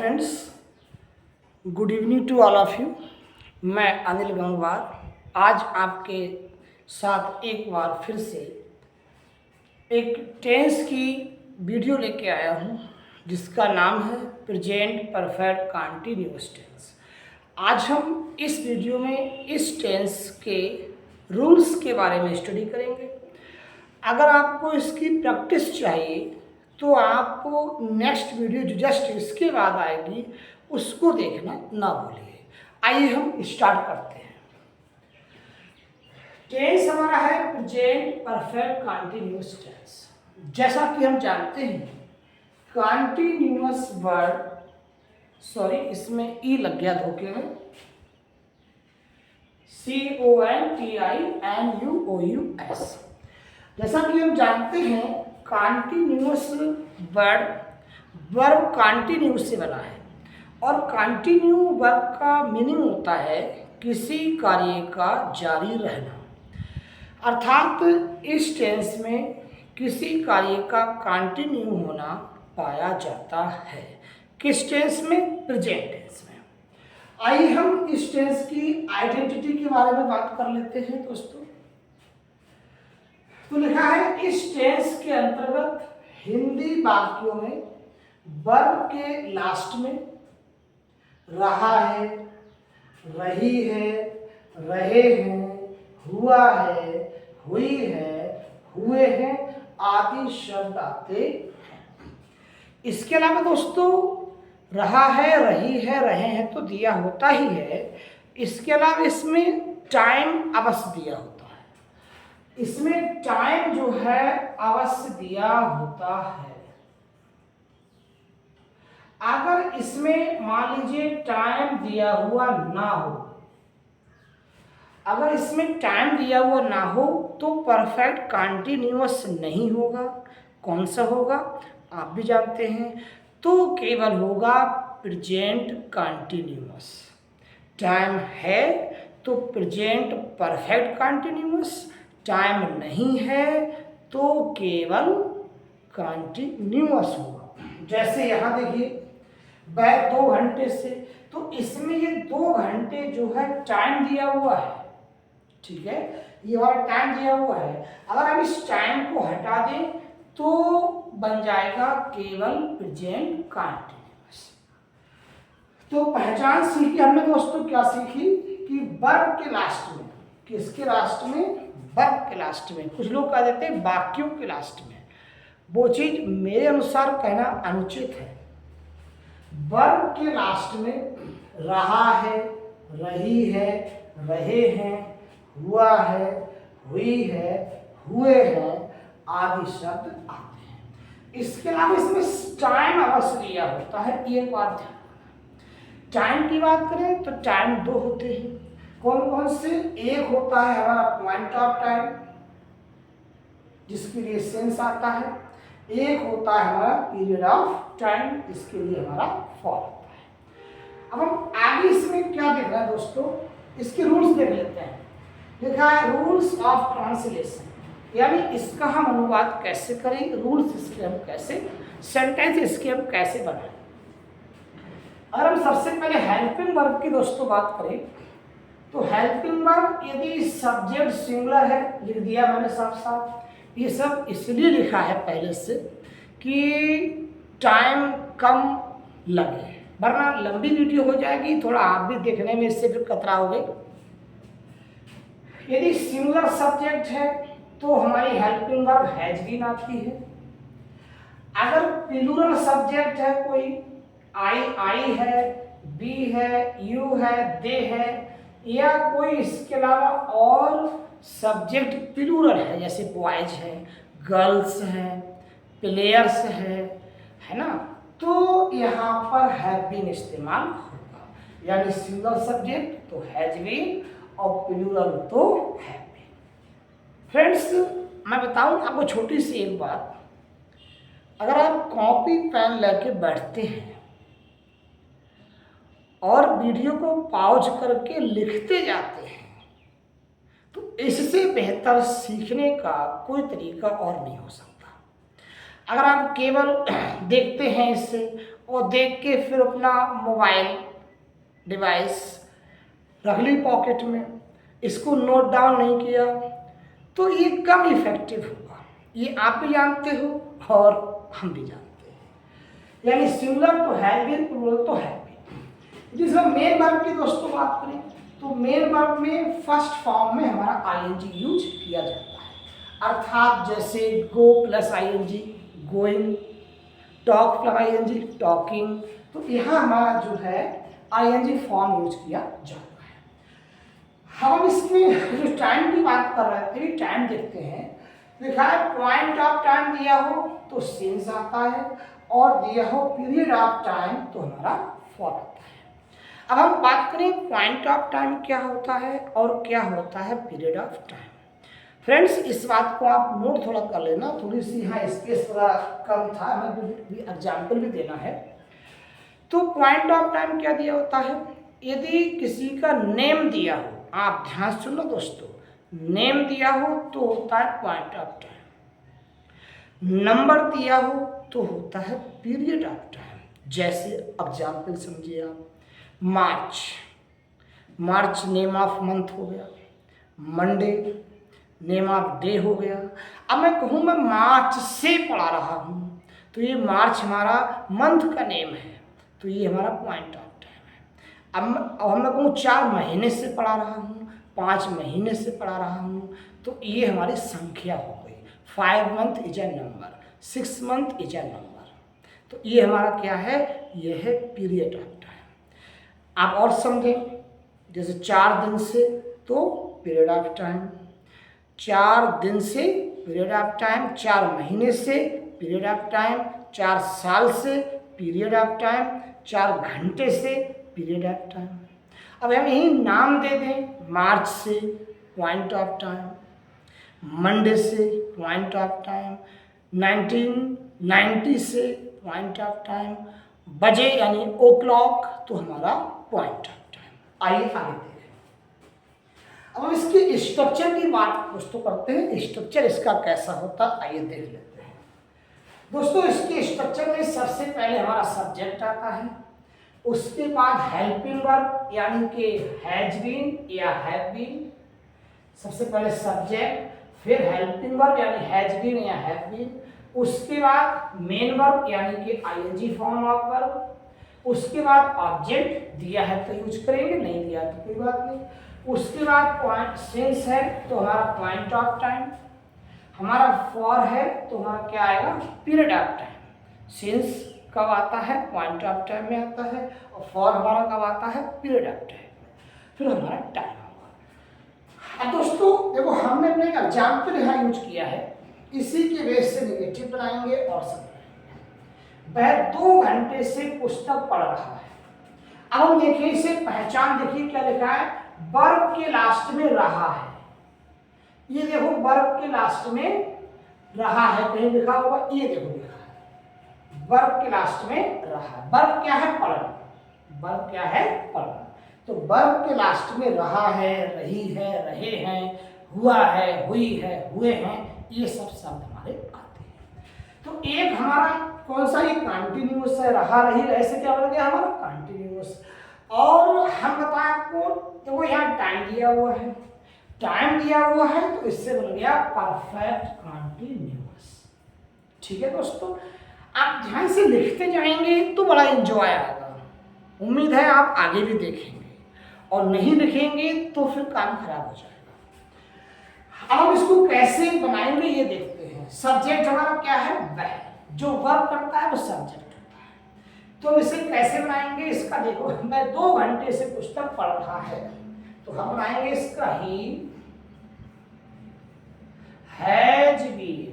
Friends, good evening to all of you. मैं अनिल गंगवार आज आपके साथ एक बार फिर से एक टेंस की वीडियो लेके आया हूँ जिसका नाम है प्रेजेंट परफेक्ट कंटीन्यूअस टेंस। आज हम इस वीडियो में इस टेंस के रूल्स के बारे में स्टडी करेंगे। अगर आपको इसकी प्रैक्टिस चाहिए तो आपको नेक्स्ट वीडियो जो जस्ट इसके बाद आएगी उसको देखना ना भूलिए। आइए हम स्टार्ट करते हैं। टेंस हमारा है प्रेजेंट परफेक्ट कंटीन्यूअस टेंस। जैसा कि हम जानते हैं कंटीन्यूअस वर्ड, सॉरी इसमें ई लग गया धोखे में, CONTINUOUS। जैसा कि हम जानते हैं कंटीन्यूअस वर्ब कंटिन्यूस से बना है और कंटिन्यू वर्ब का मीनिंग होता है किसी कार्य का जारी रहना। अर्थात इस टेंस में किसी कार्य का कंटिन्यू होना पाया जाता है। किस टेंस में? प्रेजेंट टेंस में। आइए हम इस टेंस की आइडेंटिटी के बारे में बात कर लेते हैं दोस्तों। तो लिखा है इस टेंस के अंतर्गत हिंदी वाक्यों में वर्ब के लास्ट में रहा है, रही है, रहे हैं, हुआ है, हुई है, हुए हैं आदि शब्द आते हैं। इसके अलावा दोस्तों रहा है, रही है, रहे हैं तो दिया होता ही है। इसके अलावा इसमें टाइम अवश्य दिया होता है। इसमें टाइम जो है अवश्य दिया होता है। अगर इसमें मान लीजिए टाइम दिया हुआ ना हो, अगर इसमें टाइम दिया हुआ ना हो तो परफेक्ट कंटीन्यूअस नहीं होगा। कौन सा होगा आप भी जानते हैं, तो केवल होगा प्रेजेंट कंटीन्यूअस। टाइम है तो प्रेजेंट परफेक्ट कंटीन्यूअस, टाइम नहीं है तो केवल कंटीन्यूअस होगा। जैसे यहाँ देखिए वह 2 घंटे से, तो इसमें ये 2 घंटे जो है टाइम दिया हुआ है, ठीक है, ये हमारा टाइम दिया हुआ है। अगर हम इस टाइम को हटा दें तो बन जाएगा केवल प्रेजेंट कंटीन्यूअस। तो पहचान सीखी हमने दोस्तों, क्या सीखी कि वर्ब के लास्ट में, किसके लास्ट में? वर्ब के लास्ट में। कुछ लोग कह देते हैं वाक्यों के लास्ट में, वो चीज मेरे अनुसार कहना अनुचित है। वर्ब के लास्ट में रहा है, रही है, रहे हैं, हुआ है, हुई है, हुए हैं आदि शब्द आते हैं। इसके अलावा इसमें टाइम अवश्य दिया होता है। ये बात ध्यान, टाइम की बात करें तो टाइम 2 होते हैं। कौन कौन से? एक होता है हमारा पॉइंट ऑफ टाइम जिसके लिए सेंस आता है, एक होता है हमारा पीरियड ऑफ टाइम, इसके लिए हमारा फॉर होता है। अब हम आगे इसमें क्या देख रहे हैं दोस्तों, इसके रूल्स देख लेते हैं। लिखा है रूल्स ऑफ ट्रांसलेशन, यानी इसका हम अनुवाद कैसे करें, रूल्स इसके हम कैसे, सेंटेंस इसके हम कैसे बनाएं। अगर हम सबसे पहले हेल्पिंग वर्ब की दोस्तों बात करें तो हेल्पिंग वर्ब यदि सब्जेक्ट सिंगुलर है, लिख दिया मैंने साफ साफ। ये सब इसलिए लिखा है पहले से कि टाइम कम लगे, वरना लंबी वीडियो हो जाएगी, थोड़ा आप भी देखने में इससे फिर कतराओगे। यदि सिंगुलर सब्जेक्ट है तो हमारी हेल्पिंग वर्ब हैज बीन आती है। अगर प्लूरल सब्जेक्ट है, कोई आई है, बी है, यू है, दे है, या कोई इसके अलावा और सब्जेक्ट प्लूरल है, जैसे बॉयज है, गर्ल्स हैं, प्लेयर्स है ना, तो यहाँ पर हैव बीन इस्तेमाल होगा। यानी सिंगल सब्जेक्ट तो हैज बीन और प्लूरल तो हैव बीन। फ्रेंड्स, मैं बताऊं आपको छोटी सी एक बात। अगर आप कॉपी पेन लेके बैठते हैं और वीडियो को पॉज करके लिखते जाते हैं तो इससे बेहतर सीखने का कोई तरीका और नहीं हो सकता। अगर आप केवल देखते हैं इससे और देख के फिर अपना मोबाइल डिवाइस रख ली पॉकेट में, इसको नोट डाउन नहीं किया, तो ये कम इफेक्टिव होगा। ये आप भी जानते हो और हम भी जानते हैं। यानी सिंगुलर तो है भी, प्लूरल तो है भी। जिसमें मेन वर्ब की दोस्तों बात करें तो मेन वर्ब में फर्स्ट फॉर्म में हमारा आईएनजी यूज किया जाता है। अर्थात जैसे go plus ING going, talk plus ING talking, तो यहाँ हमारा जो है आईएनजी फॉर्म यूज किया जाता है। हम इसमें जो टाइम की बात कर रहे थे, टाइम देखते हैं। लिखा है पॉइंट ऑफ टाइम दिया हो तो सिंस आता है, और दिया हो पीरियड ऑफ टाइम तो हमारा फॉर आता है। अब हम बात करें पॉइंट ऑफ टाइम क्या होता है और क्या होता है पीरियड ऑफ टाइम। फ्रेंड्स, इस बात को आप नोट थोड़ा कर लेना, थोड़ी सी यहाँ स्पेस थोड़ा कम था, हमें एग्जाम्पल भी देना है। तो पॉइंट ऑफ टाइम क्या दिया होता है, यदि किसी का नेम दिया हो, आप ध्यान सुनो दोस्तों, नेम दिया हो तो होता है पॉइंट ऑफ टाइम, नंबर दिया हो तो होता है पीरियड ऑफ टाइम। जैसे एग्जाम्पल समझिए आप, मार्च, मार्च नेम ऑफ मंथ हो गया, मंडे नेम ऑफ डे हो गया। अब मैं कहूँ मैं मार्च से पढ़ा रहा हूँ, तो ये मार्च हमारा मंथ का नेम है, तो ये हमारा पॉइंट ऑफ टाइम है। अब मैं कहूँ 4 महीने से पढ़ा रहा हूँ, 5 महीने से पढ़ा रहा हूँ, तो ये हमारी संख्या हो गई। 5 month is a number, 6 month is a number, तो ये हमारा क्या है, ये है पीरियड ऑफ टाइम। आप और समझें, जैसे 4 दिन से तो पीरियड ऑफ टाइम, 4 दिन से पीरियड ऑफ टाइम, 4 महीने से पीरियड ऑफ टाइम, 4 साल से पीरियड ऑफ टाइम, 4 घंटे से पीरियड ऑफ टाइम। अब हम यही नाम दे दें, मार्च से पॉइंट ऑफ टाइम, मंडे से पॉइंट ऑफ टाइम, 1990 से पॉइंट ऑफ टाइम, बजे यानी ओ क्लॉक तो हमारा पॉइंट ऑफ टाइम। आइए आगे देखें। अब हम इसके स्ट्रक्चर की बात दोस्तों करते हैं, स्ट्रक्चर इसका कैसा होता है आइए देख लेते हैं। दोस्तों, इसके स्ट्रक्चर में सबसे पहले हमारा सब्जेक्ट आता है, उसके बाद हेल्पिंग वर्ब यानी कि हैज बीन या हैव बीन, सबसे पहले सब्जेक्ट, फिर हेल्पिंग वर्ब यानी हैज बीन या हैव बीन, उसके बाद मेन वर्ब यानी कि आईएनजी फॉर्म ऑफ वर्ब, उसके बाद ऑब्जेक्ट, दिया है तो यूज करेंगे, नहीं दिया तो कोई बात नहीं, उसके बाद पॉइंट, सिंस है तो हमारा पॉइंट ऑफ टाइम, हमारा फॉर है तो हमारा क्या आएगा, पीरियड ऑफ टाइम। सिंस कब आता है, पॉइंट ऑफ टाइम में आता है, और फॉर हमारा कब आता है, पीरियड ऑफ टाइम में, फिर हमारा टाइम होगा। अब दोस्तों देखो, हमने अपने एक एग्जाम्पल यहाँ यूज किया है, इसी के बेस से निगेटिव बनाएंगे और सब बनाएंगे। वह 2 घंटे से पुस्तक पढ़ रहा है। अब हम देखिए इसे पहचान, देखिए क्या लिखा है, वर्ब के लास्ट में रहा है। ये देखो वर्ब के लास्ट में रहा है, कहीं लिखा होगा, ये देखो लिखा है वर्ब के लास्ट में रहा। वर्ब क्या है, पढ़ना, वर्ब क्या है, पढ़ना, तो वर्ब के लास्ट में रहा है, रही है, रहे हैं, हुआ है, हुई है, हुए हैं, ये सब शब्द हमारे आते हैं। तो एक हमारा कौन सा, ये कंटिन्यूअस है, रहा रही रहे से क्या बन गया हमारा कंटिन्यूअस। और हम बताएं आपको, देखो यहाँ टाइम दिया हुआ है, टाइम दिया हुआ है तो इससे बन गया परफेक्ट कंटिन्यूअस। ठीक है दोस्तों, आप ध्यान से लिखते जाएंगे तो बड़ा एंजॉय आएगा। उम्मीद है आप आगे भी देखेंगे, और नहीं लिखेंगे तो फिर काम खराब हो जाएगा। अब हम इसको कैसे बनाएंगे ये देखते हैं। सब्जेक्ट हमारा क्या है, वह, जो वर्ब करता है वो सब्जेक्ट होता है। तो हम इसे कैसे बनाएंगे, इसका देखो, मैं 2 घंटे से पुस्तक पढ़ रहा है, तो हम बनाएंगे इसका ही हैज बीन।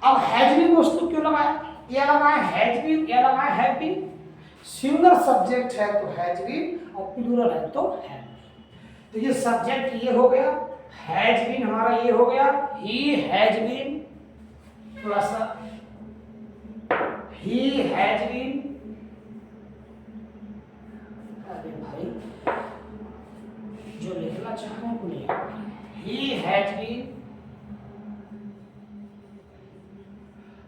अब हैज बीन दोस्तों क्यों लगाया, ये लगाया हैज बीन, ये लगाया हैव बीन। सिंगल सब्जेक्ट है तो हैज बीन, और प्लूरल है तो हैव बीन। तो ये सब्जेक्ट ये हो गया, हैज बीन हमारा ये हो गया, ही हैज बीन, थोड़ा सा ही हैज बीन, अरे भाई जो लिखना चाह रहे हैं वो नहीं, ही हैज बीन,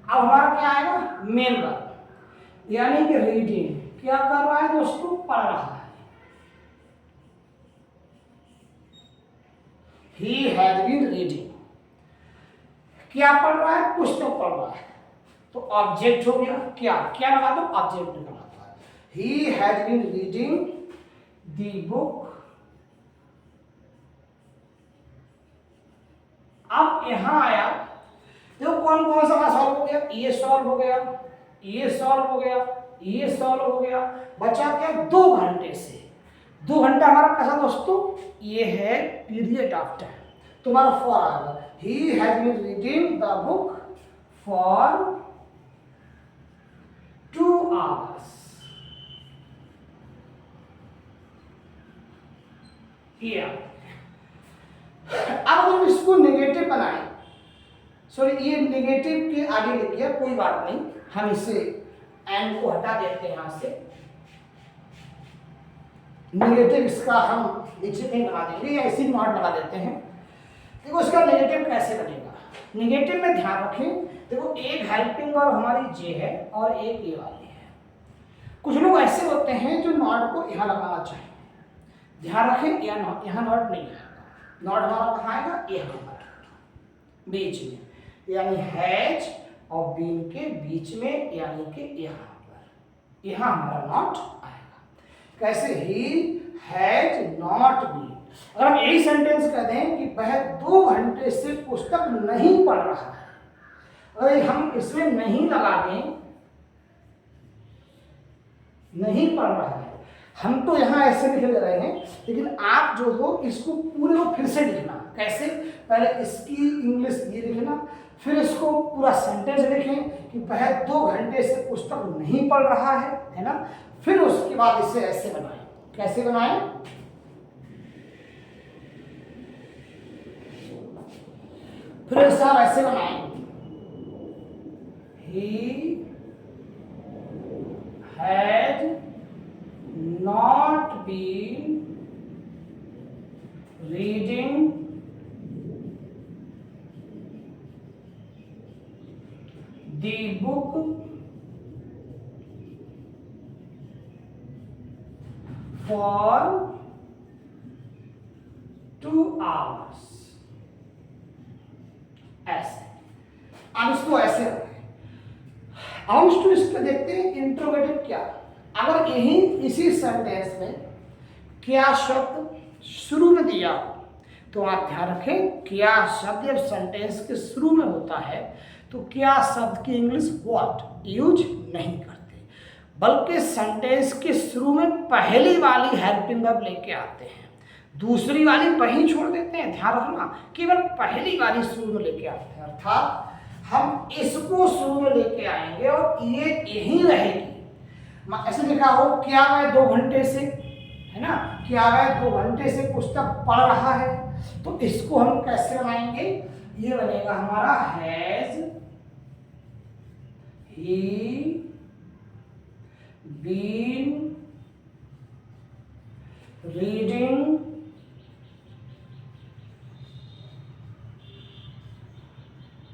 अब हमारा क्या आएगा, मेन वर्ब, यानी कि रीडिंग। क्या कर रहा है दोस्तों, पढ़ रहा है। ही हैज बीन रीडिंग, क्या पढ़ रहा है, पुस्तक पढ़ रहा है। तो ऑब्जेक्ट हो गया, क्या क्या लगा दो, ऑब्जेक्ट लगा दो। He has been reading the book. अब यहां आया, देखो कौन कौन सा हमारा सॉल्व हो गया, ये सॉल्व हो गया, ये सॉल्व हो गया, ये सॉल्व हो गया। बचा क्या, 2 घंटे से। 2 घंटा हमारा कैसा दोस्तों, ये है पीरियड ऑफ टाइम। तुम्हारा फॉर आएगा, he has been reading the book for 2 hours। ये अब हम इसको नेगेटिव बनाएं, सॉरी ये नेगेटिव के आगे लिख गया, कोई बात नहीं, हम इसे एंड को हटा देते हैं यहां से। नेगेटिव इसका हम नीचे कहीं बना देंगे या इसी नॉट लगा देते हैं। देखो इसका नेगेटिव कैसे बनेगा, नेगेटिव में ध्यान रखें, देखो एक हेल्पिंग वर्ब हमारी जे है और एक ए वाली है। कुछ लोग ऐसे होते हैं जो नॉट को यहाँ लगाना चाहिए, ध्यान रखें यहाँ नॉट नहीं आएगा, नॉट हमारा कहाँ आएगा, यहाँ पर बीच में, यानी हैज और बीन के बीच में, यानी कि यहाँ पर, यहाँ हमारा नॉट आएगा। कैसे, ही हैज नॉट बीन। अगर हम यही सेंटेंस कह दें कि वह 2 घंटे से पुस्तक नहीं पढ़ रहा है, अगर हम इसमें नहीं लगा दें, नहीं पढ़ रहा है, हम तो यहाँ ऐसे लिख ले रहे हैं, लेकिन आप जो हो इसको पूरे को फिर से लिखना। कैसे, पहले इसकी इंग्लिश ये लिखना, फिर इसको पूरा सेंटेंस लिखें कि वह 2 घंटे से पुस्तक नहीं पढ़ रहा है ना। फिर उसके बाद इसे ऐसे बनाएं, कैसे बनाएं, फिर इसे हम ऐसे बनाएं, he had not been reading the book for 2 hours। ऐसे, अब इसको ऐसे रखें। अब इसको इसको देखते हैं इंट्रोगेटिव क्या। अगर यही इसी सेंटेंस में क्या शब्द शुरू में दिया हो, तो आप ध्यान रखें, क्या शब्द जब सेंटेंस के शुरू में होता है तो क्या शब्द की इंग्लिश व्हाट यूज नहीं करते, बल्कि सेंटेंस के शुरू में पहली वाली हेल्पिंग वर्ब लेके आते हैं, दूसरी वाली वहीं छोड़ देते हैं। ध्यान रखना, केवल पहली वाली शुरू में लेके आते हैं, अर्थात हम इसको शुरू में लेके आएंगे और ये यही रहेगी। ऐसे लिखा हो, क्या वह 2 घंटे से, है ना, क्या वह 2 घंटे से पुस्तक पढ़ रहा है, तो इसको हम कैसे बनाएंगे, ये बनेगा हमारा has he been reading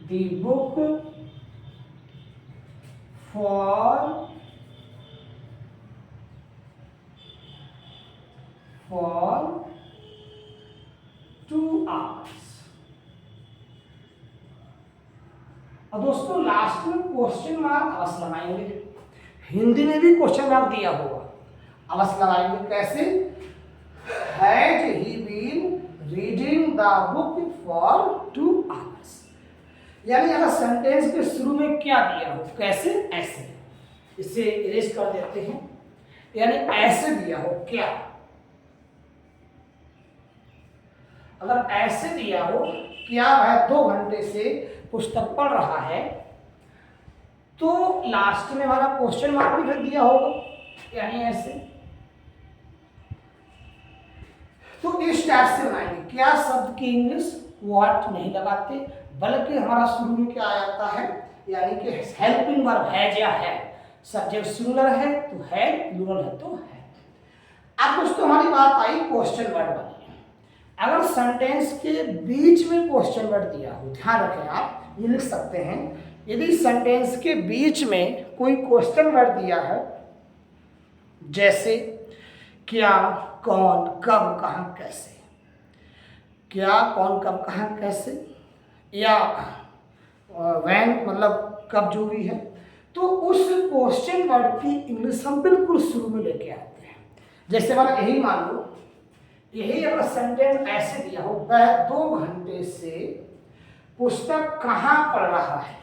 the book for 2 hours। और दोस्तों लास्ट में क्वेश्चन मार्क अवश्य लगाएंगे, हिंदी में भी क्वेश्चन मार्क दिया होगा, अवश्य लगाएंगे। कैसे, has he been reading the book for 2 hours, यानी अगर सेंटेंस के शुरू में क्या दिया हो, कैसे, ऐसे, इसे इरेज कर देते हैं, यानी ऐसे दिया हो क्या, अगर ऐसे दिया हो क्या वह 2 घंटे से पुस्तक पढ़ रहा है, तो लास्ट में हमारा क्वेश्चन मार्क भी फिर दिया होगा, यानी ऐसे। तो इस टाइप से बनाएंगे, क्या शब्द की इंग्लिश व्हाट नहीं लगाते, बल्कि हमारा शुरू में क्या आ जाता है, यानी कि हेल्पिंग वर्ब हैज या है, सब्जेक्ट सिंगुलर है तो है, प्लूरल है तो है। अब दोस्तों हमारी बात आई क्वेश्चन वर्ड वाली। अगर सेंटेंस के बीच में क्वेश्चन वर्ड दिया हो, ध्यान रखें आप, ये लिख सकते हैं यदि सेंटेंस के बीच में कोई क्वेश्चन वर्ड दिया है, जैसे क्या, कौन, कब, कहाँ, कैसे, क्या, कौन, कब, कहाँ, कैसे, या व्हेन मतलब कब जो भी है, तो उस क्वेश्चन वर्ड की इंग्लिश हम बिल्कुल शुरू में लेके आते हैं। जैसे हमारा यही मान लो, यही अगर सेंटेंस ऐसे दिया हो, वह 2 घंटे से पुस्तक कहाँ पढ़ रहा है,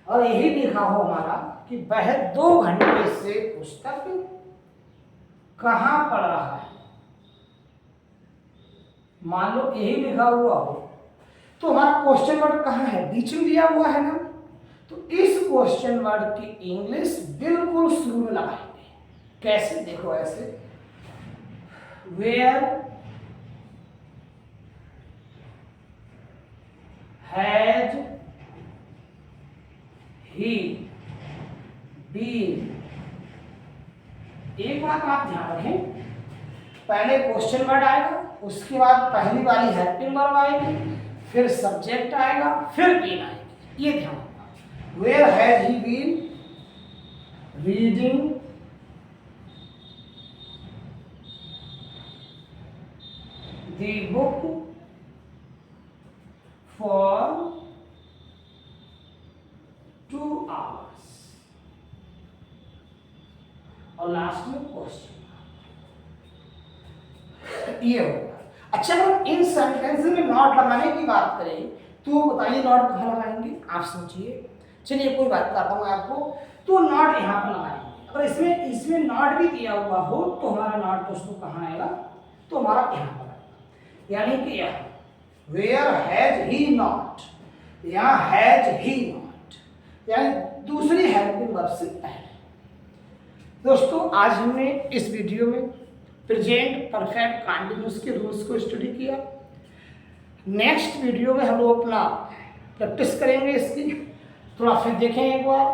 और यही लिखा हो हमारा कि वह 2 घंटे से पुस्तक कहाँ पढ़ रहा है, मान लो यही लिखा हुआ हो, तो हमारा क्वेश्चन वर्ड कहाँ है, बीच में दिया हुआ है ना, तो इस क्वेश्चन वर्ड की इंग्लिश बिल्कुल शुरू में लगाएंगे। कैसे, देखो ऐसे, वेयर हैज ही बीन। एक बात आप ध्यान रखें, पहले क्वेश्चन वर्ड आएगा, उसके बाद पहली वाली हेल्पिंग वर्ब आएगी, फिर सब्जेक्ट आएगा, फिर बीन आएगी। ये ध्यान रखना। Where has he been reading the book for 2 hours, और लास्ट में क्वेश्चन, ये होगा। अच्छा, हम इन सेंटेंस में नॉट लगाने की बात करें तो बताइए नॉट कहाँ लगाएंगे, आप सोचिए। चलिए कोई बात बताता हूँ आपको, तो नॉट यहाँ पर लगाएंगे। अगर इसमें नॉट भी दिया हुआ हो तो हमारा नॉट दोस्तों कहाँ आएगा, तो हमारा यहाँ पर आएगा, यानी कि यहाँ वेयर हैज ही नॉट, यहाँ हैज ही नॉट, यानी दूसरी हेल्पिंग वर्ब से पहले। दोस्तों आज हमने इस वीडियो में प्रेजेंट परफेक्ट कंटिन्यूअस के रूल्स को स्टडी किया। नेक्स्ट वीडियो में हम लोग अपना प्रैक्टिस करेंगे इसकी, थोड़ा फिर देखें एक बार।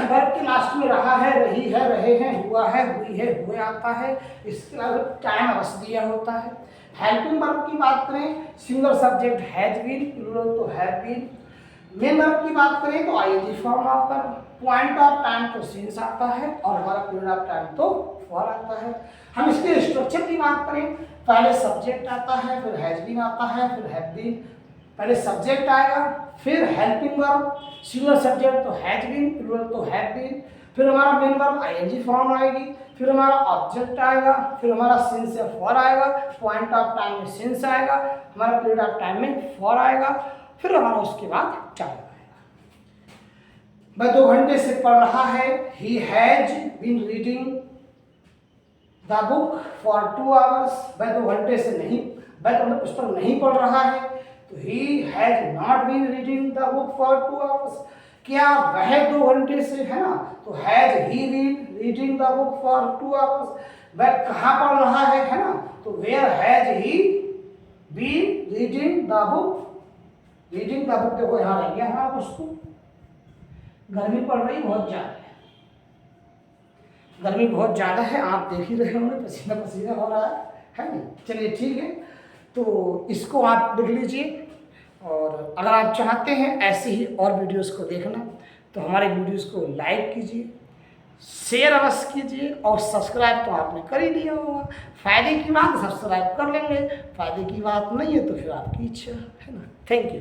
वर्ब के लास्ट में रहा है, रही है, रहे हैं, हुआ है, हुई है, हुए आता है, इसके अलावा टाइम अवश्य दिया होता है। हेल्पिंग वर्ब की बात करें, single subject has been, plural तो हैव बीन। मेन वर्ब की बात करें तो आईएनजी फॉर्म आता है, पॉइंट ऑफ टाइम तो सिंस आता है, और हमारा पीरियड ऑफ टाइम तो फॉर आता है। हम इसके स्ट्रक्चर की बात करें, पहले सब्जेक्ट आता है, फिर हैज बीन आता है, फिर हैव बीन, पहले सब्जेक्ट आएगा, फिर हेल्पिंग वर्ब, सिंगल सब्जेक्ट तो हैज बीन, प्लूरल तो हैव बीन, फिर हमारा मेन वर्ब आईएनजी फॉर्म आएगी, फिर हमारा ऑब्जेक्ट आएगा, फिर हमारा सिंस या फॉर आएगा, पॉइंट ऑफ टाइम में सिंस आएगा, हमारा पीरियड ऑफ टाइम में फॉर आएगा, फिर हमारा उसके बाद चार आएगा। वह 2 घंटे से पढ़ रहा है, he has been reading the book for 2 hours। वह 2 घंटे से नहीं, वह तो पुस्तक नहीं पढ़ रहा है, तो he has not been reading the book for 2 hours। क्या वह 2 घंटे से है ना, तो has he been reading the book for 2 hours। वह कहाँ पढ़ रहा है ना, तो where has he been reading the book. Reading the book देखो यहाँ रह गया हमारा दोस्तों, गर्मी पड़ रही बहुत ज़्यादा है, गर्मी बहुत ज़्यादा है, आप देख ही रहे होंगे, पसीना पसीना हो रहा है नहीं। चलिए ठीक है, तो इसको आप देख लीजिए, और अगर आप चाहते हैं ऐसे ही और वीडियोस को देखना तो हमारे वीडियोस को लाइक कीजिए, शेयर अवश्य कीजिए, और सब्सक्राइब तो आपने कर ही लिया होगा। फ़ायदे की बात सब्सक्राइब कर लेंगे, फ़ायदे की बात नहीं है तो फिर आपकी इच्छा है ना। Thank you.